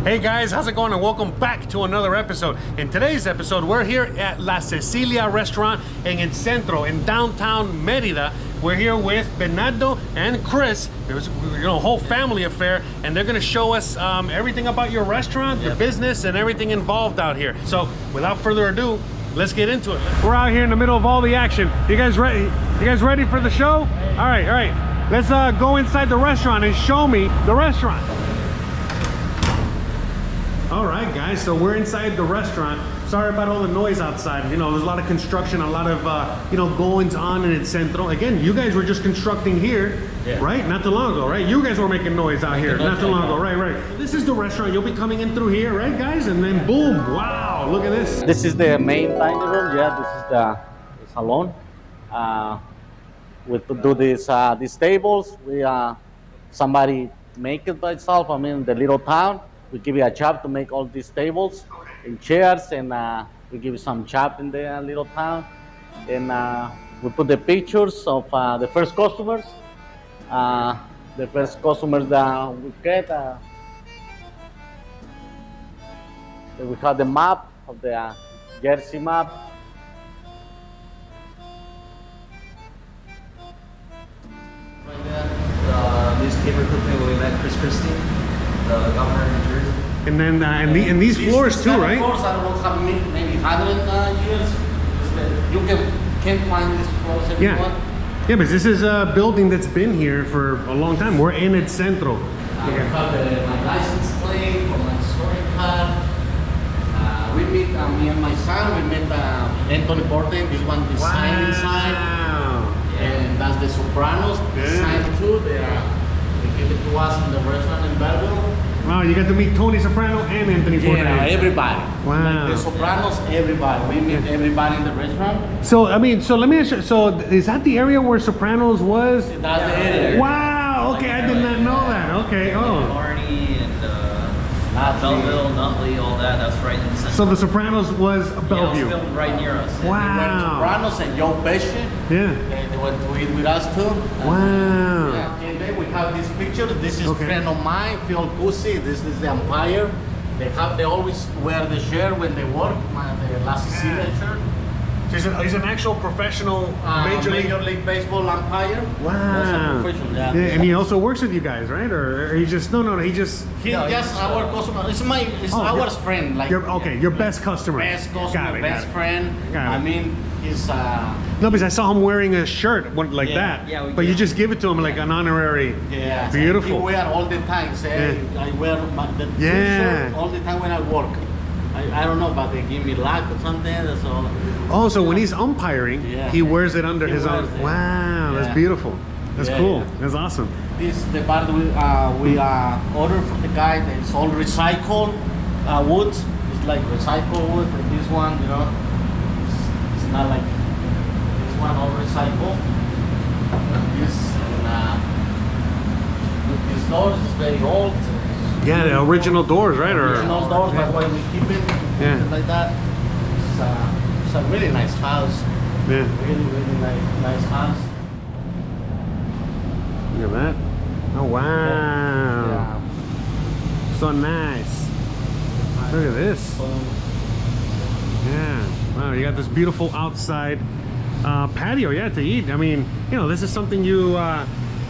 Hey guys, how's it going? And welcome back to another episode. In today's episode, we're here at La Sicilia restaurant in Centro, in downtown Mérida. We're here with Bernardo and Chris. It was a whole family affair, and they're gonna show us everything about your restaurant, your business, and everything involved out here. So without further ado, let's get into it. We're out here in the middle of all the action. You guys ready? You guys ready for the show? All right. Let's go inside the restaurant and show me the restaurant. All right, guys, so we're inside the restaurant. Sorry about all the noise outside. You know, there's a lot of construction, a lot of, goings on in El Centro. Again, you guys were just constructing here, right? Not too long ago, right? You guys were making noise out here not too long ago, right. This is the restaurant. You'll be coming in through here, right, guys? And then boom, wow, look at this. This is the main dining room. Yeah, this is the salon. We do these tables. Somebody make it by itself. I mean, the little town. We give you a job to make all these tables and chairs, and we give you some job in the little town. And we put the pictures of the first customers. The first customers that we get. We have the map of the Jersey map. Right there, the newspaper clipping where we met Chris Christie, the governor of New Jersey. And then and these floors too, right? Floors, I don't know how many, maybe 100 years. You can't find these floors anymore. Yeah, but this is a building that's been here for a long time. We're in El Centro. We have my license plate for my story card. We meet, me and my son, we met Anthony Porten, this one design inside. And that's the Sopranos design too. They give it to us in the restaurant in Belleville. Wow, you got to meet Tony Soprano and Anthony Porten. Yeah, everybody. Wow. Like the Sopranos, everybody. We meet everybody in the restaurant. So, let me ask you, so is that the area where Sopranos was? That's the area. Wow, okay, I did not know that. Okay, Marty and Belleville, Nutley, all that, that's right in the center. So the Sopranos was Bellevue. Yeah, it was filmed right near us. Wow. Sopranos and Joe Pesci. Yeah. They went to eat with us too. Wow. Yeah. And then we have this picture. This is a friend of mine, Phil Cusi. This is the umpire. They always wear the shirt when they work, the La Sicilia shirt. So he's an actual professional Major League Baseball umpire. Wow. Yeah. And he also works with you guys, right? Or he just he just our customer. It's our friend. Like your best customer. Best customer, best friend. I mean, he's no, because I saw him wearing a shirt like that. Yeah, but you just give it to him like an honorary. Yeah. Beautiful. He wear all the time. Say I wear the shirt all the time when I work. I don't know, but they give me luck or something. So. Oh, so when he's umpiring, he wears it under his own. Wow, that's beautiful. That's cool. That's awesome. This is the part we order from the guy. It's all recycled woods. It's like recycled wood. Like this one, it's not like this one all recycled. This doors is very old. Yeah, the original doors, right? Original doors. That's why we keep it. Like that. It's a really nice house. Yeah. Really nice house. Look at that. Oh, wow. Yeah. So nice. Look at this. Yeah. Wow, you got this beautiful outside patio, to eat. I mean, this is something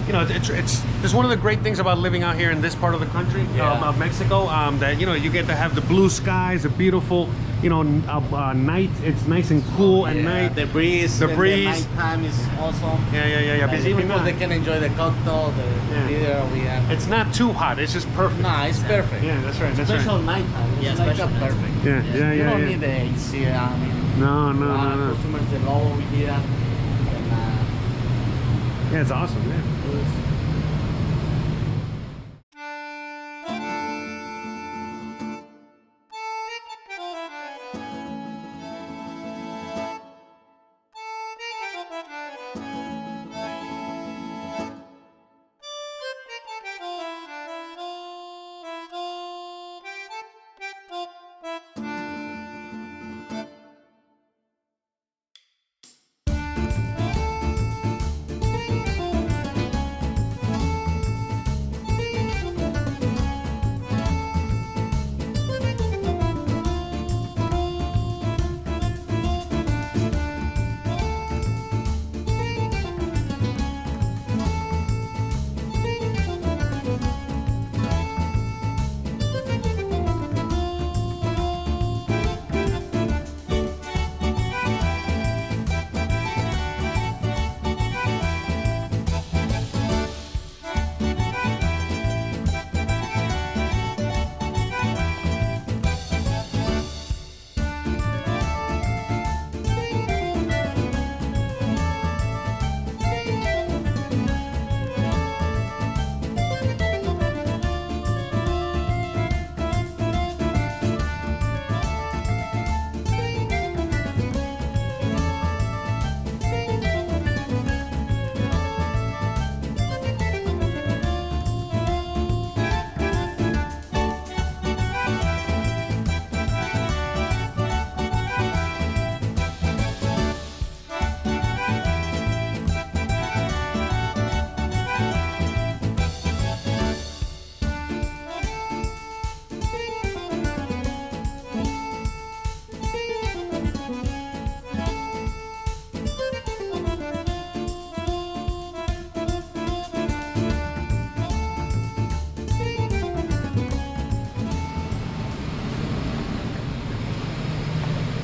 it's one of the great things about living out here in this part of the country, of Mexico, that you get to have the blue skies, a beautiful night. It's nice and cool at night. The breeze. The nighttime is awesome. Yeah. People they can enjoy the cocktail. It's not too hot. It's just perfect. Nah, it's perfect. Yeah, that's right. Special nighttime. It's perfect. Yeah. You don't need the AC. No. Customers they love over here. Yeah, it's awesome. Yeah.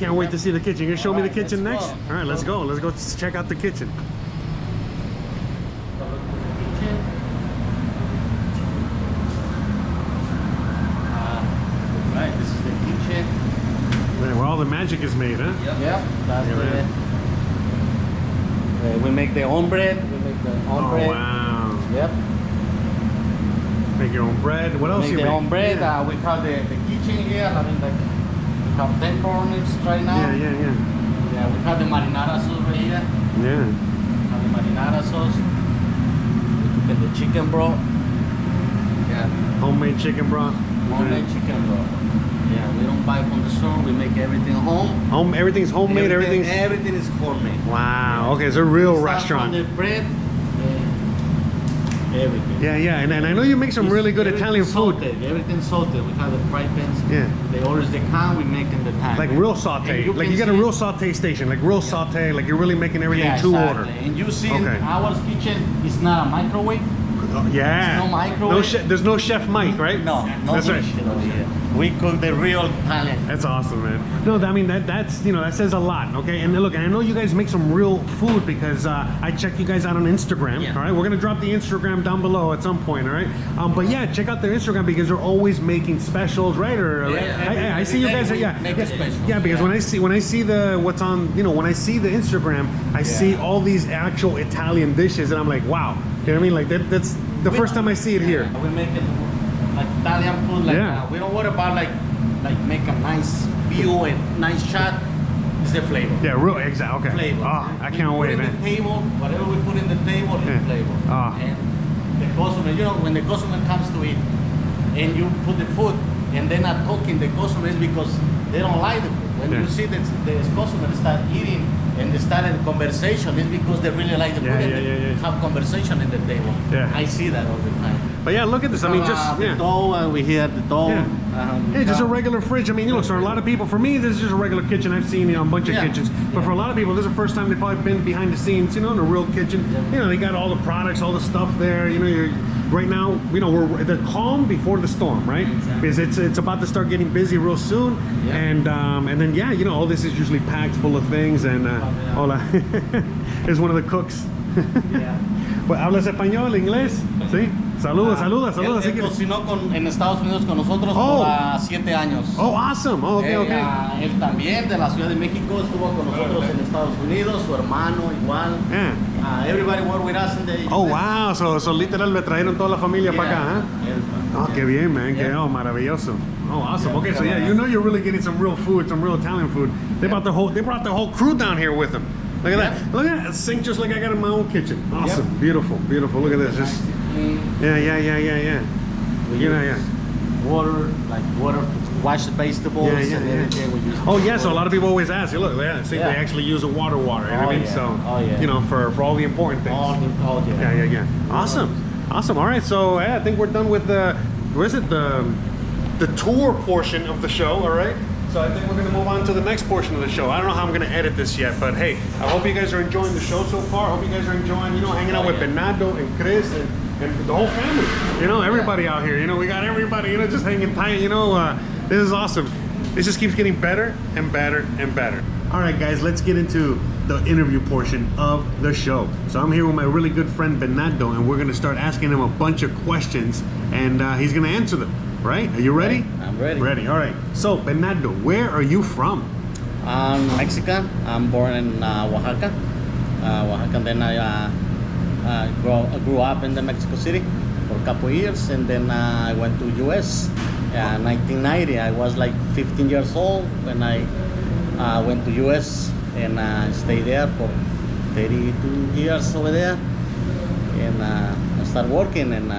can't wait to see the kitchen. You gonna show me the Alright, kitchen let's next? go. All right, let's go. Let's go check out the kitchen. Right, this is the kitchen. Man, where all the magic is made, huh? Yep. Yep, that's Look at we make the own bread. We make the own Oh, bread. wow. Yep. Make your own bread. What else Make you the make? own bread. Yeah. We have the kitchen here. I mean, like, we have 10 corners right now. Yeah, yeah, yeah. Yeah, we have the marinara sauce right here. Yeah. We have the marinara sauce. We get the chicken broth. Yeah, Homemade chicken broth. homemade chicken broth. Yeah, we don't buy from the store. We make everything home. Everything's homemade. Everything's. Everything is homemade. Wow. Okay, it's a real Start restaurant. From the bread, everything. Yeah, yeah, and I know you make some really good Italian food. Salted. Everything's salted. We have the fry pans. Yeah. The orders they come, we make in the time. Like real saute. And Like you can got a see- real saute station. Like real saute. Like you're really making everything Yeah, to exactly. order. And you see Okay. our kitchen is not a microwave. Oh, yeah. No microwave. There's no chef Mike, right? No, no That's right. bullshit over here. We cook the real Italian. That's awesome, man. No, I mean that's that says a lot. Okay, and look, I know you guys make some real food because I check you guys out on Instagram. Yeah. All right, we're gonna drop the Instagram down below at some point. All right, but yeah, check out their Instagram because they're always making specials, right? Or Yeah, I see you guys. Yeah, make a special. yeah, because when I see the what's on, when I see the Instagram, I see all these actual Italian dishes, and I'm like, wow. You know what I mean? Like that's the first time I see it here. We make it like Italian food. Like Yeah. we don't worry about like make a nice view and nice shot. It's the flavor. Yeah, real exactly. Okay. Flavor. Oh, I We can't put wait, in man. the table, whatever we put in the table is Yeah. flavor. Ah. And the customer, when the customer comes to eat, and you put the food, and they're not talking, the customer is because they don't like the food. When Yeah. you see that the customer start eating and they start a conversation, it's because they really like the food Yeah, and yeah, they yeah, yeah. have conversation in the table. Yeah. I see that all the time. But yeah, look at this. I mean, just the yeah. dough, we hear the dough. Yeah. Yeah, just a regular fridge. I mean, look, so a lot of people, for me, this is just a regular kitchen. I've seen, a bunch of Yeah. kitchens. But for a lot of people, this is the first time they've probably been behind the scenes, in a real kitchen. Yeah. They got all the products, all the stuff there. Right now, we're the calm before the storm, right? Exactly. Because it's about to start getting busy real soon. Yeah. And then, yeah, all this is usually packed full of things. And hola, is one of the cooks. Yeah. Pues, ¿hablas español, inglés? Sí. Saludos. Él Así que- cocinó en Estados Unidos con nosotros Oh. por 7 años. Oh, awesome. Oh, okay, okay. Él también de la Ciudad de México estuvo con nosotros en Estados Unidos, su hermano igual. Yeah. Everybody work with us in the Oh, US. wow. So literal me trajeron toda la familia para acá, ¿eh? Yeah. Oh, qué bien, man. Yeah. maravilloso. Oh, awesome. Yeah, Okay, so yeah, you're really getting some real food, some real Italian food. They brought the whole crew down here with them. Look at that. Look at that sink just like I got in my own kitchen. Awesome. Yep. Beautiful. Look at this. Just yeah. We Yeah. use water to wash the vegetables Yeah. and everything. We use Oh yeah, so a lot of people always ask, look, see, Yeah. they actually use a water, you know what I Oh, mean? yeah. So, Oh, yeah. for all the important things. all Yeah. Awesome. All right, so I think we're done with the tour portion of the show. All right, so I think we're gonna move on to the next portion of the show. I don't know how I'm gonna edit this yet, but hey, I hope you guys are enjoying the show so far. I hope you guys are enjoying, hanging out with Bernardo and Chris and the whole family. Everybody out here. We got everybody. Just hanging tight. This is awesome. This just keeps getting better and better and better. All right, guys, let's get into the interview portion of the show. So I'm here with my really good friend Bernardo, and we're gonna start asking him a bunch of questions, and he's gonna answer them. Right? Are you ready? I'm ready. Ready. All right. So Bernardo, where are you from? I'm Mexican. I'm born in Oaxaca. And then I grew up in the Mexico City for a couple years, and then I went to US. 1990. I was like 15 years old when I went to US and stayed there for 32 years over there. And I started working and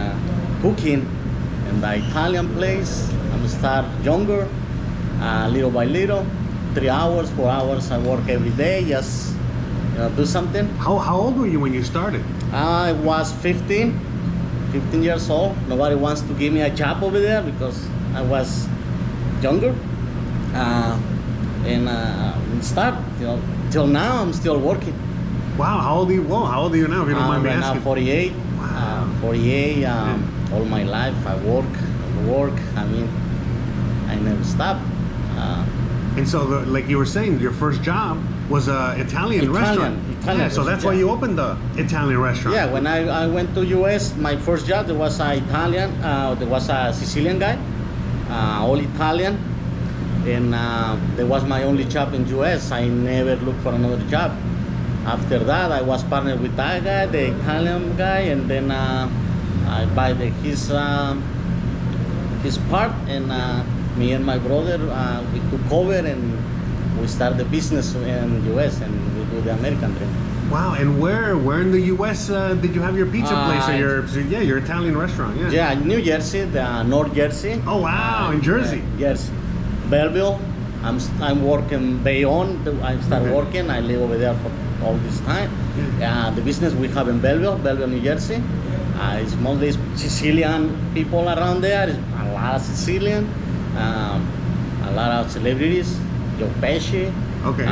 cooking in the Italian place. I'm start younger, little by little. 3 hours, 4 hours I work every day, just do something. How old were you when you started? I was 15 years old. Nobody wants to give me a job over there because I was younger. And start, till now I'm still working. Wow. How old are you? Whoa. How old are you now? If you don't mind me Right now asking. 48. Wow. 48. All my life I work. I mean, I never stop. And so, like you were saying, your first job was a Italian restaurant. Italian So that's why you opened the Italian restaurant. Yeah, when I went to US, my first job, there was an Italian, there was a Sicilian guy, all Italian. And there was my only job in US. I never looked for another job. After that, I was partnered with that guy, the Italian guy, and then I buy his part, and me and my brother, we took over and we started the business in US, and we do the American dream. Wow, and where in the US did you have your pizza place or your Italian restaurant? Yeah. Yeah, New Jersey, North Jersey. Oh wow, in Jersey. Jersey. Belleville. I'm working Bayonne. I start working. I live over there for all this time. The business we have in Belleville, New Jersey. It's mostly Sicilian people around there. It's a lot of Sicilian, a lot of celebrities. Joe Pesci. Okay.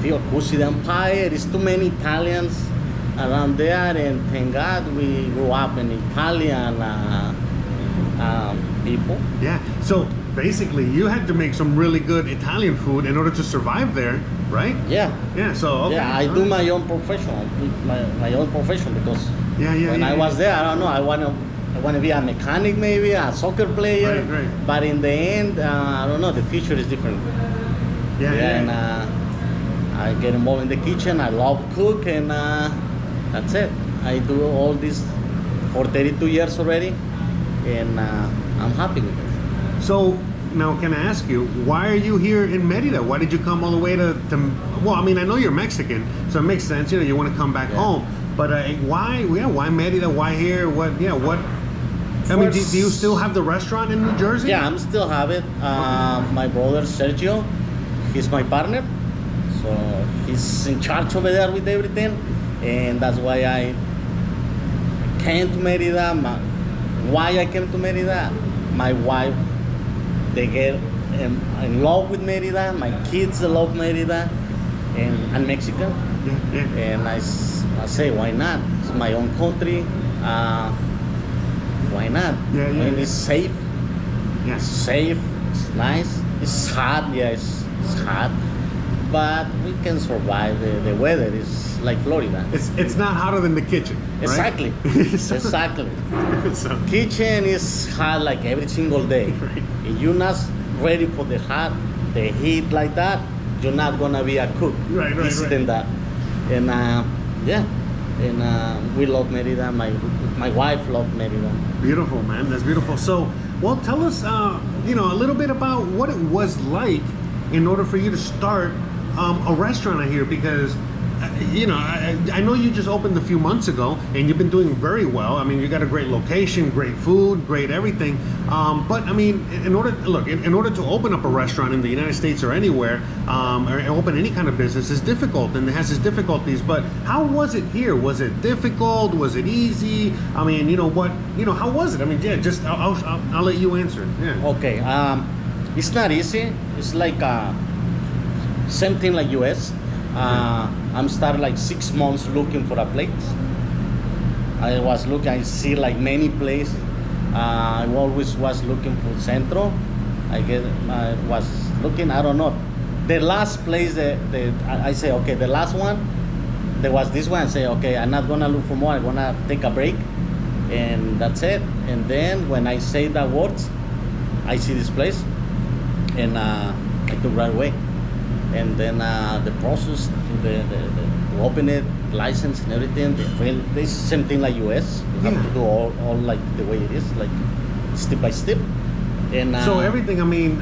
Feel Cusi the Empire. There's too many Italians around there, and thank God we grew up in Italian people. Yeah. So basically, you had to make some really good Italian food in order to survive there, right? Yeah. Yeah. So okay. Yeah, I do my own profession. My own profession because when I was there, I don't know. I want to be a mechanic, maybe a soccer player. Right. But in the end, I don't know. The future is different. And I get involved in the kitchen. I love cook, and that's it. I do all this for 32 years already, and I'm happy with it. So now, can I ask you, why are you here in Mérida? Why did you come all the way to? Well, I mean, I know you're Mexican, so it makes sense. You want to come back home. But why? Yeah, why Mérida? Why here? What? Yeah, what? I mean, do you still have the restaurant in New Jersey? Yeah, I'm still have it. My brother Sergio, he's my partner, so he's in charge over there with everything, and that's why I came to Mérida. Why I came to Mérida? My wife, they get in love with Mérida. My kids love Mérida, and I'm Mexican. And I say, why not? It's my own country. Why not? I mean, it's safe. Yes. It's safe. It's nice. It's hot. Yeah, it's hot. But we can survive. The weather is like Florida. It's not hotter than the kitchen. Exactly. Right? Exactly. So, Kitchen is hot like every single day. Right. If you're not ready for the heat like that, you're not gonna be a cook. Right. Than that. And we love Mérida. My wife loved Mérida. beautiful, man. That's beautiful. So, well, tell us, a little bit about what it was like in order for you to start a restaurant here, because I know you just opened a few months ago and you've been doing very well. I mean, you got a great location, great food, great everything. But I mean, in order to open up a restaurant in the United States or anywhere, or open any kind of business is difficult, and it has its difficulties. But how was it here? Was it difficult? Was it easy? I mean, how was it? I mean, yeah, just I'll let you answer. Yeah. Okay. It's not easy. It's like same thing like US. I'm started like 6 months looking for a place. I see like many places. I always was looking for Centro. I was looking, I don't know. The last place that I say, okay, the last one, there was this one. I say, okay, I'm not gonna look for more. I'm gonna take a break, and that's it. And then when I say the words, I see this place, and I took right away. And then the process to open it, license and everything, it's the same thing like US. You have to do all like the way it is, like step by step. And so everything, I mean,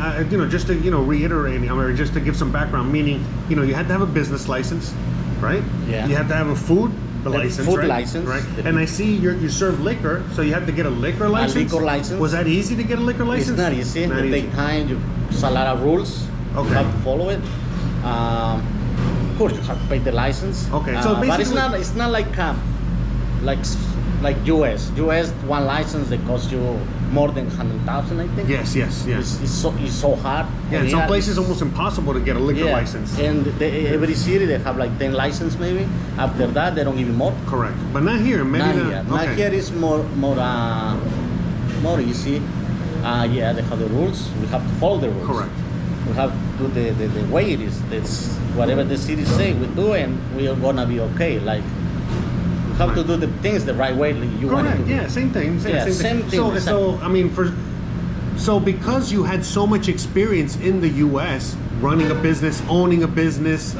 just to reiterate, or just to give some background, meaning you had to have a business license, right? Yeah. You had to have a food license, food right? license, right? And I see you serve liquor, so you have to get a liquor license. A liquor license. Was that easy to get a liquor license? It's not easy. It takes time. There's a lot of rules. Okay. You have to follow it. Of course, you have to pay the license. Okay, so basically, but it's not like US. US one license that costs you more than 100,000, I think. Yes. It's so hard. Yeah, in some places almost impossible to get a liquor license. And every city they have like 10 licenses maybe. After that, they don't give you more. Correct, but not here in Mérida. Not here is more easy. They have the rules. We have to follow the rules. Correct. we have to do the way it is. That's whatever the city say we do, and we are gonna be okay. Like we have to do the things the right way. Like you want to Correct. do. Yeah. Same thing. Same thing. So I mean, so because you had so much experience in the U.S. running a business, owning a business,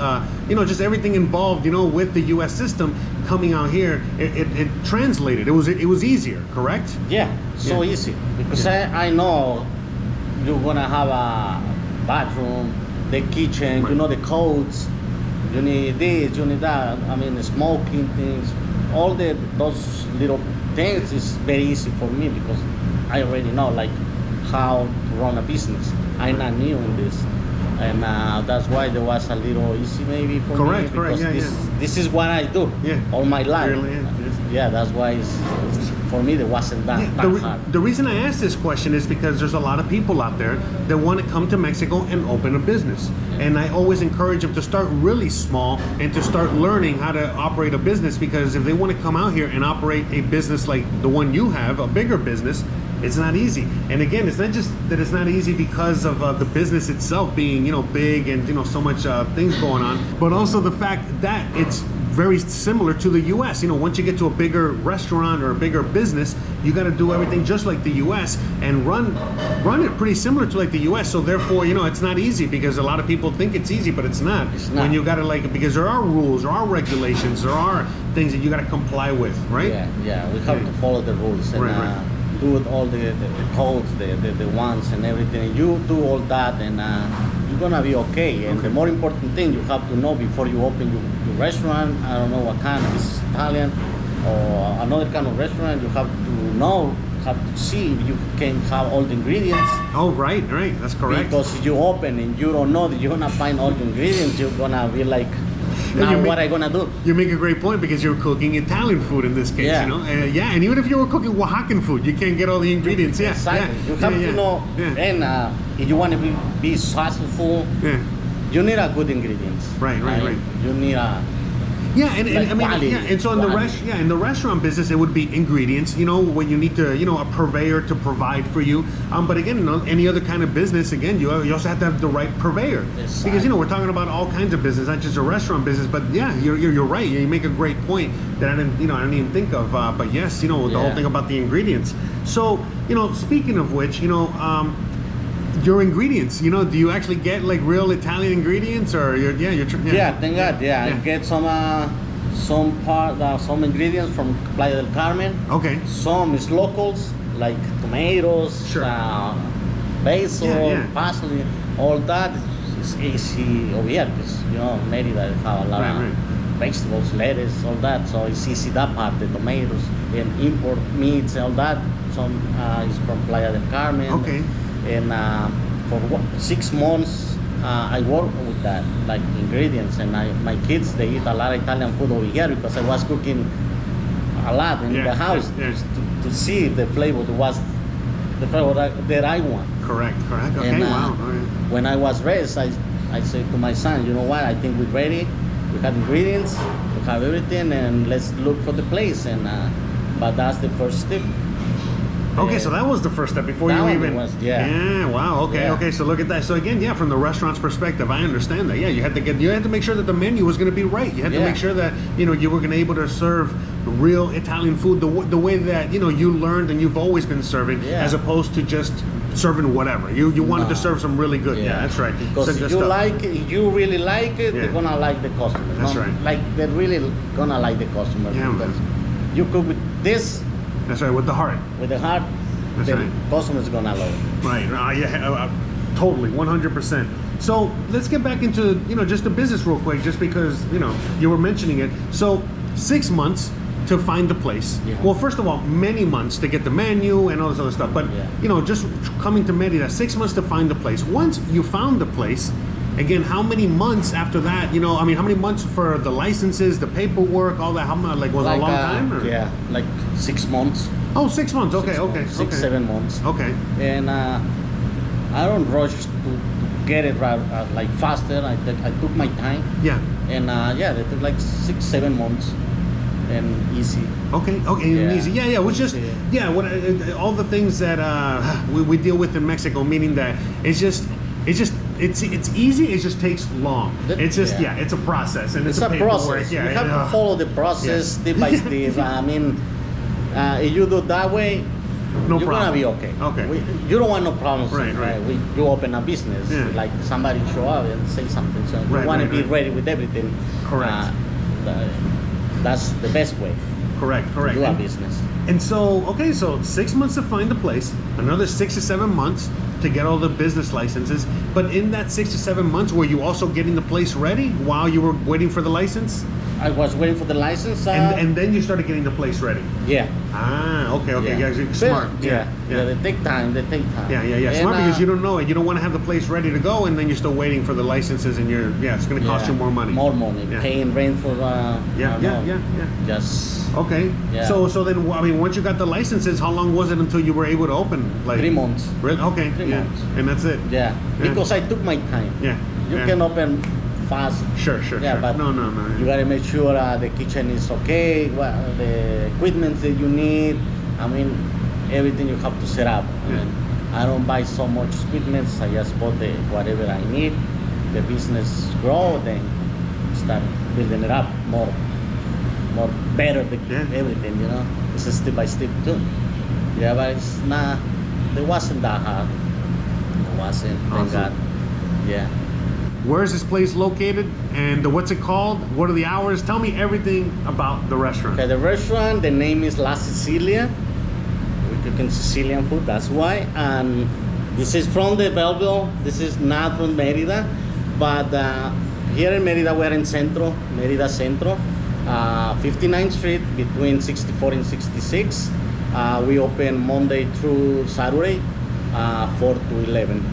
just everything involved, with the U.S. system, coming out here, it translated. It was easier, correct? Yeah, so easy because I know you're gonna have a bathroom, the kitchen, Right. the codes. You need this, you need that. I mean, the smoking things, all those little things is very easy for me because I already know like how to run a business. I'm not new in this, and that's why there was a little easy maybe for Correct, me because correct, this is what I do Yeah. all my life. Really, Yeah, that's why it's for me it wasn't that hard. The reason I asked this question is because there's a lot of people out there that want to come to Mexico and open a business. And I always encourage them to start really small and to start learning how to operate a business, because if they want to come out here and operate a business like the one you have, a bigger business, it's not easy. And again, it's not just that it's not easy because of the business itself being, big and, so much things going on, but also the fact that it's very similar to the US. Once you get to a bigger restaurant or a bigger business, you got to do everything just like the US and run it pretty similar to like the US. So therefore, it's not easy, because a lot of people think it's easy, but it's not. It's not. When you got to because there are rules, there are regulations, there are things that you got to comply with, right? Yeah, we have to follow the rules and Right. do all the codes, the ones and everything. You do all that, and you're gonna be okay. And the more important thing you have to know before you open your restaurant, I don't know what kind, if it's Italian or another kind of restaurant, you have to know, have to see if you can have all the ingredients. Oh, right, that's correct. Because if you open and you don't know that you're gonna find all the ingredients, you're gonna be like, now what I gonna do? You make a great point, because you're cooking Italian food in this case, Yeah. and even if you were cooking Oaxacan food, you can't get all the ingredients. Yeah, Exactly. yeah, You have yeah, to yeah. know, Yeah. and if you want to be successful, Yeah. you need a good ingredients. Right. You need a Yeah, and Like I mean, quality, yeah, and so in quality. in the restaurant business, it would be ingredients. When you need to, a purveyor to provide for you. But again, any other kind of business, again, you also have to have the right purveyor. Exactly. Because we're talking about all kinds of business, not just a restaurant business. But yeah, you're right. You make a great point that I didn't even think of. But yes, the whole Yeah. thing about the ingredients. So speaking of which, your ingredients, do you actually get like real Italian ingredients, or Yeah, thank God. Yeah, I get some ingredients from Playa del Carmen. Okay. Some is locals, like tomatoes, Sure. basil, Yeah. parsley, all that is easy over here because Mérida have a lot Right, of right. vegetables, lettuce, all that. So it's easy that part, the tomatoes and import meats, all that. Some is from Playa del Carmen. Okay. And for 6 months, I work with that, like ingredients, and my kids, they eat a lot of Italian food over here because I was cooking a lot in Yeah, the house yeah. to see if the flavor was the flavor that I want. Correct. Okay, And, wow. All right. When I was ready, I said to my son, you know what, I think we're ready. We have ingredients, we have everything, and let's look for the place. And but that's the first step. Okay, so that was the first step before That you one even. was, yeah. Yeah. Wow. Okay. Yeah. Okay. So look at that. So again, yeah, from the restaurant's perspective, I understand that. Yeah, you had to make sure that the menu was going to be right. You had to Yeah. make sure that you were going to be able to serve real Italian food the way that you learned and you've always been serving, Yeah. as opposed to just serving whatever. You wanted to No. serve some really good. Yeah, that's right. Because Some if good you stuff. like it, if you really like it, Yeah. they're gonna like the customer. That's right. Like they're really gonna like the customer Yeah, man. because you cook with this, That's right, with the heart. with the heart, That's the right. customer's gonna love it. Right. Totally. 100%. So let's get back into just the business real quick, just because you were mentioning it. So 6 months to find the place. Yeah. Well, first of all, many months to get the menu and all this other stuff. But Yeah. just coming to Mérida, 6 months to find the place. Once you found the place, again, how many months after that? How many months for the licenses, the paperwork, all that? How much? Like, was it a long time? Or? Yeah, like 6 months. Oh, 6 months. Okay. 6 Okay. months, six, okay. 7 months. Okay. And I don't rush to get it right, like faster. I took my time. Yeah. And it took like 6, 7 months, and easy. Okay, Yeah. easy. Yeah, it was just, Yeah. all the things that we deal with in Mexico, meaning that it's just, it's easy. It just takes long. It's just it's a process, and it's a process. Yeah, you have to follow the process step by step. I mean, if you do that way, no you're problem. gonna be okay. Okay. You don't want no problems. Right. You open a business, like somebody show up and say something. So you want to be ready with everything. Correct. That's the best way. Correct. To do a business. And so, okay, so 6 months to find the place, another 6 to 7 months to get all the business licenses. But in that 6 to 7 months, were you also getting the place ready while you were waiting for the license? I was waiting for the license. And then you started getting the place ready? Yeah. Ah, okay, Yeah. guys, you're smart. Yeah, they take time. Yeah. And, Smart because you don't know it. You don't want to have the place ready to go, and then you're still waiting for the licenses, and it's going to cost you more money. More money. Yeah. Paying rent for. Yeah. Just. Okay. Yeah. So then, I mean, once you got the licenses, how long was it until you were able to open? Like 3 months. Really? Okay. 3 months. And that's it. Yeah. Because I took my time. Yeah. You can open fast. Sure. Yeah, but no. You gotta make sure the kitchen is okay. The equipment that you need. I mean, everything you have to set up. I mean, I don't buy so much equipment. I just bought whatever I need. The business grow, then start building it up more better. Everything, you know. It's a step by step too. Yeah, but it's not. It wasn't that hard. It wasn't. Thank God. Yeah. Where is this place located, and what's it called? What are the hours? Tell me everything about the restaurant. Okay, the restaurant, the name is La Sicilia. We're cooking Sicilian food, that's why. And this is from the Belleville. This is not from Mérida, but here in Mérida, we're in Mérida Centro, 59th Street between 64 and 66. We open Monday through Saturday, 4 to 11.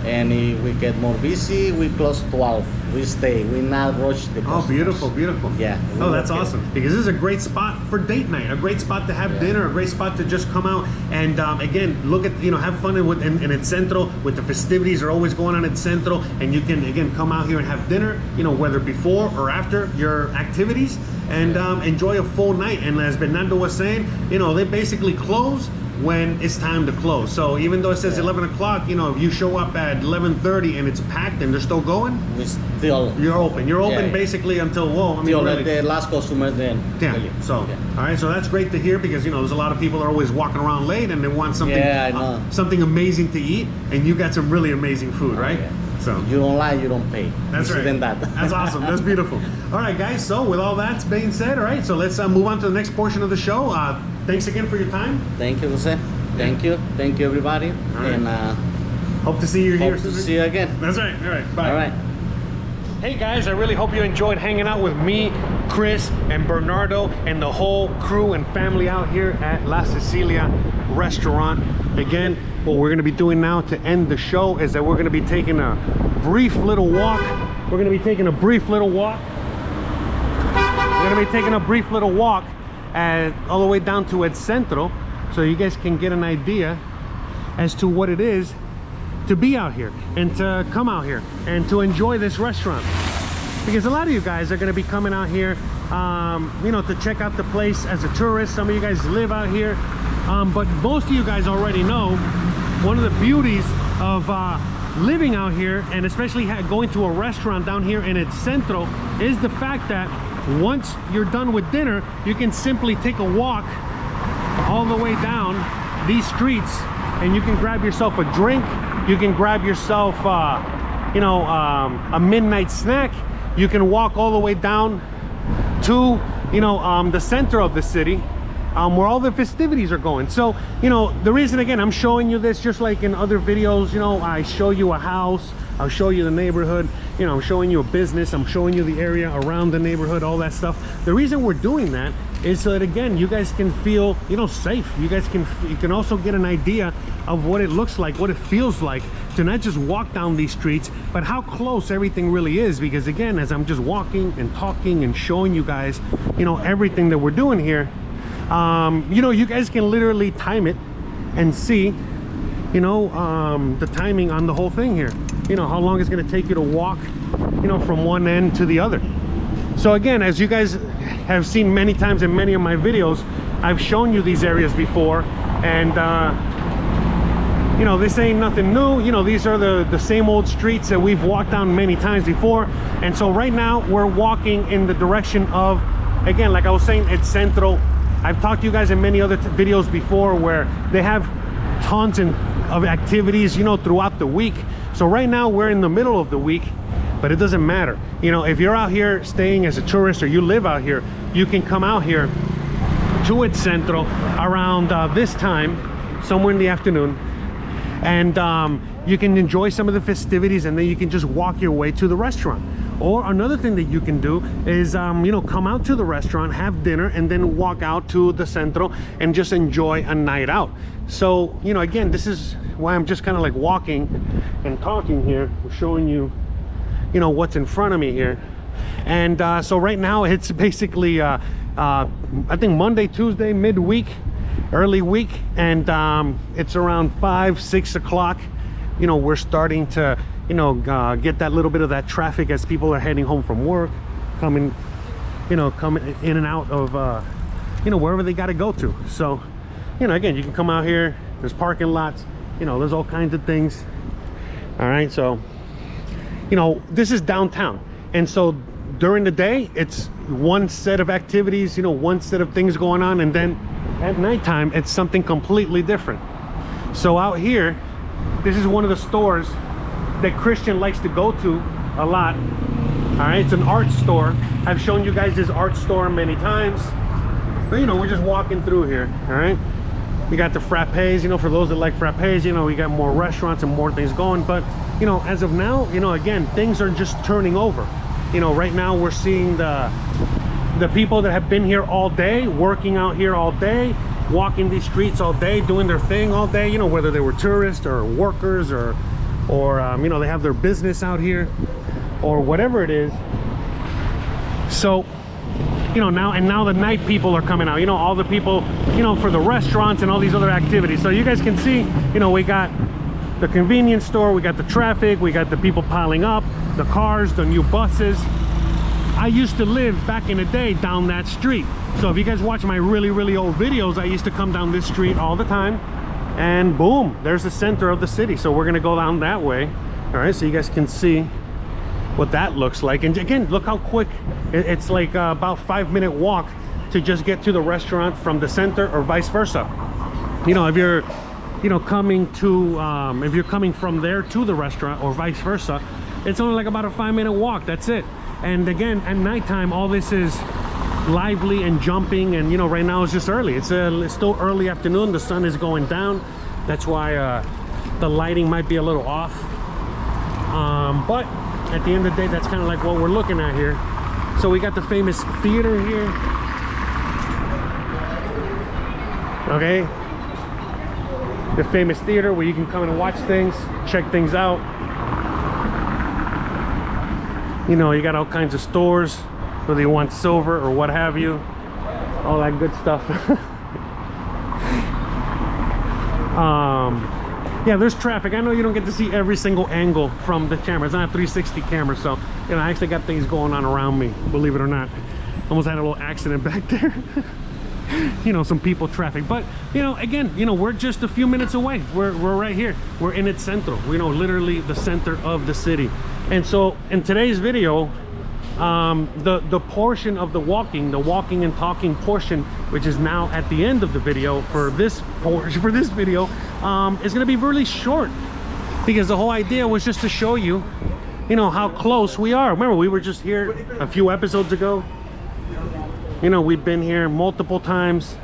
And if we get more busy, we close 12. We stay. We not rush the customers. Oh, beautiful. Yeah. Oh, that's awesome. Because this is a great spot for date night, a great spot to have dinner, a great spot to just come out and again, look at, have fun in El Centro with the festivities are always going on at Centro, and you can again come out here and have dinner, whether before or after your activities, and enjoy a full night. And as Bernardo was saying, they basically close when it's time to close. So even though it says 11 o'clock, if you show up at 11:30 and it's packed and they're still going, you're open. You're open basically until really, the last customer then. Yeah. So all right. So that's great to hear because there's a lot of people that are always walking around late and they want something something amazing to eat, and you got some really amazing food, right? Yeah. So you don't lie, you don't pay. That's right. That's awesome. That's beautiful. All right, guys. So with all that being said, all right. So let's move on to the next portion of the show. Thanks again for your time. Thank you, Jose. Thank you, everybody. Right. And hope to see you here. Hope to see you again. That's right. All right. Bye. All right. Hey guys, I really hope you enjoyed hanging out with me, Chris, and Bernardo, and the whole crew and family out here at La Sicilia restaurant. Again, what we're going to be doing now to end the show is that we're going to be taking a brief little walk. We're going to be taking a brief little walk all the way down to El Centro, so you guys can get an idea as to what it is to be out here and to come out here and to enjoy this restaurant, because a lot of you guys are going to be coming out here to check out the place as a tourist. Some of you guys live out here, but most of you guys already know one of the beauties of living out here, and especially going to a restaurant down here in El Centro, is the fact that once you're done with dinner, you can simply take a walk all the way down these streets and you can grab yourself a drink. You can grab yourself a midnight snack. You can walk all the way down to the center of the city, where all the festivities are going. So the reason, again, I'm showing you this, just like in other videos, I show you a house, I'll show you the neighborhood, I'm showing you a business, I'm showing you the area around the neighborhood, all that stuff. The reason we're doing that is so that, again, you guys can feel safe. You can also get an idea of what it looks like, what it feels like to not just walk down these streets, but how close everything really is. Because again, as I'm just walking and talking and showing you guys everything that we're doing here, you guys can literally time it and see the timing on the whole thing here, how long it's going to take you to walk from one end to the other. So again, as you guys have seen many times in many of my videos, I've shown you these areas before, and you know, this ain't nothing new. You know, these are the same old streets that we've walked down many times before. And so right now we're walking in the direction of, again, like I was saying, it's Centro. I've talked to you guys in many other videos before where they have tons of activities, you know, throughout the week. So right now we're in the middle of the week, but it doesn't matter. You know, if you're out here staying as a tourist or you live out here, you can come out here to its Centro around this time, somewhere in the afternoon, and you can enjoy some of the festivities, and then you can just walk your way to the restaurant. Or another thing that you can do is you know, come out to the restaurant, have dinner, and then walk out to the Centro and just enjoy a night out. So, you know, again, this is why I'm just kind of like walking and talking here, showing you, you know, what's in front of me here. And so right now it's basically I think Monday, Tuesday, midweek, early week, and it's around 5-6 o'clock. You know, we're starting to, you know, get that little bit of that traffic as people are heading home from work, coming in and out of you know, wherever they got to go to. So, you know, again, you can come out here, there's parking lots, you know, there's all kinds of things. All right, so, you know, this is downtown, and so during the day it's one set of activities, you know, one set of things going on, and then at nighttime it's something completely different. So out here, this is one of the stores that Christian likes to go to a lot. All right, it's an art store. I've shown you guys this art store many times, but you know, we're just walking through here. All right, we got the frappes, you know, for those that like frappes, you know, we got more restaurants and more things going. But you know, as of now, you know, again, things are just turning over. You know, right now we're seeing the people that have been here all day, working out here all day, walking these streets all day, doing their thing all day, you know, whether they were tourists or workers or you know, they have their business out here or whatever it is. So, you know, now the night people are coming out, you know, all the people, you know, for the restaurants and all these other activities. So you guys can see, you know, we got the convenience store, we got the traffic, we got the people piling up, the cars, the new buses. I used to live back in the day down that street. So if you guys watch my really old videos, I used to come down this street all the time, and boom, there's the center of the city. So we're gonna go down that way. All right, so you guys can see what that looks like. And again, look how quick it's like, about 5-minute walk to just get to the restaurant from the center, or vice versa. You know, if you're, you know, coming to if you're coming from there to the restaurant or vice versa, it's only like about a 5-minute walk. That's it. And again, at nighttime, all this is lively and jumping, and you know, right now it's just early. It's still early afternoon. The sun is going down. That's why the lighting might be a little off, but at the end of the day, that's kind of like what we're looking at here. So we got the famous theater here. Okay, the famous theater where you can come and watch things, check things out. You know, you got all kinds of stores, whether you want silver or what have you, all that good stuff. Yeah, there's traffic. I know you don't get to see every single angle from the camera. It's not a 360 camera, so you know, I actually got things going on around me, believe it or not. Almost had a little accident back there. You know, some people, traffic, but you know, again, you know, we're just a few minutes away. We're right here. We're in its centro, you know, literally the center of the city. And so in today's video, the portion of the walking and talking portion, which is now at the end of the video for this portion, for this video, is going to be really short, because the whole idea was just to show you, you know, how close we are. Remember, we were just here a few episodes ago. You know, we've been here multiple times.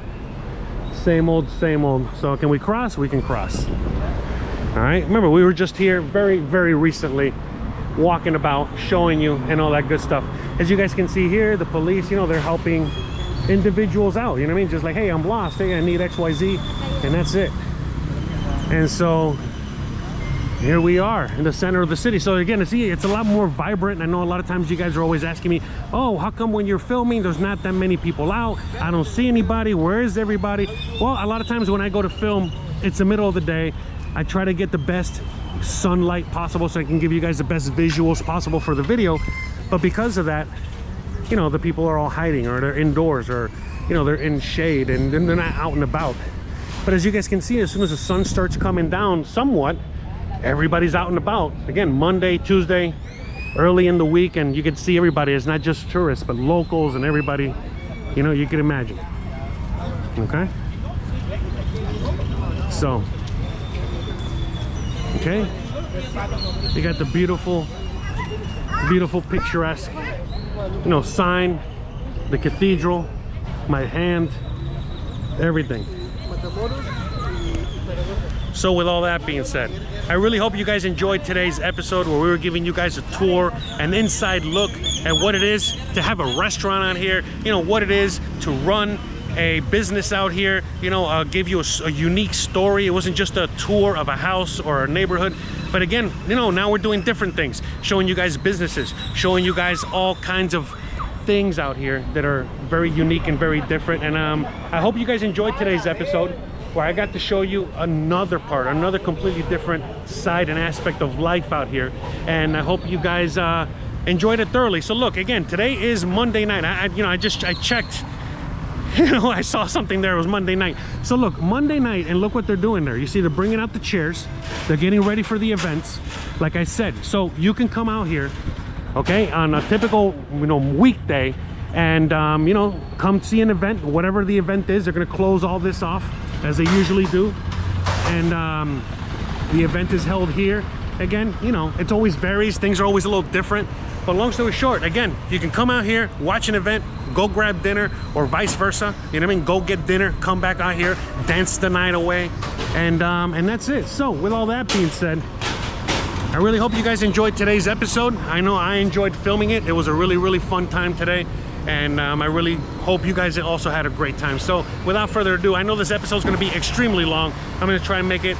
Same old, same old. So can we cross? We can cross. All right, remember, we were just here very recently, walking about, showing you and all that good stuff. As you guys can see here, the police, you know, they're helping individuals out, you know what I mean? Just like, hey, I'm lost, hey, I need XYZ, and that's it. And so here we are in the center of the city. So again, see, it's a lot more vibrant. I know a lot of times you guys are always asking me, oh, how come when you're filming there's not that many people out? I don't see anybody. Where is everybody? Well, a lot of times when I go to film, it's the middle of the day. I try to get the best sunlight possible so I can give you guys the best visuals possible for the video. But because of that, you know, the people are all hiding, or they're indoors, or you know, they're in shade and they're not out and about. But as you guys can see, as soon as the sun starts coming down somewhat, everybody's out and about. Again, Monday, Tuesday, early in the week, and you can see everybody. It's not just tourists, but locals and everybody, you know, you can imagine. Okay? So, okay, you got the beautiful picturesque, you know, sign, the cathedral, my hand, everything. So with all that being said, I really hope you guys enjoyed today's episode where we were giving you guys a tour, an inside look at what it is to have a restaurant out here, you know, what it is to run a business out here, you know, give you a unique story. It wasn't just a tour of a house or a neighborhood, but again, you know, now we're doing different things, showing you guys businesses, showing you guys all kinds of things out here that are very unique and very different. And I hope you guys enjoyed today's episode where I got to show you another part, another completely different side and aspect of life out here, and I hope you guys enjoyed it thoroughly. So look, again, today is Monday night. I checked. You know, I saw something there. It was Monday night. So look, Monday night, and look what they're doing there. You see, they're bringing out the chairs. They're getting ready for the events, like I said. So you can come out here, okay, on a typical, you know, weekday, and you know, come see an event, whatever the event is. They're gonna close all this off as they usually do, and the event is held here. Again, you know, it always varies. Things are always a little different. But long story short, again, you can come out here, watch an event, go grab dinner, or vice versa. You know what I mean? Go get dinner, come back out here, dance the night away, and that's it. So with all that being said, I really hope you guys enjoyed today's episode. I know I enjoyed filming it. It was a really, really fun time today, and I really hope you guys also had a great time. So without further ado, I know this episode is going to be extremely long. I'm going to try and make it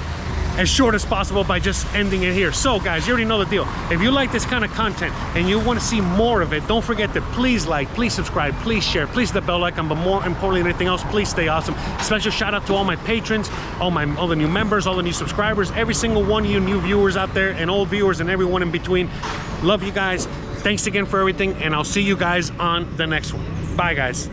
as short as possible by just ending it here. So guys, you already know the deal. If you like this kind of content and you want to see more of it, don't forget to please like, please subscribe, please share, please hit the bell icon, but more importantly than anything else, please stay awesome. Special shout out to all my patrons, all the new members, all the new subscribers, every single one of you new viewers out there, and old viewers, and everyone in between. Love you guys. Thanks again for everything, and I'll see you guys on the next one. Bye guys.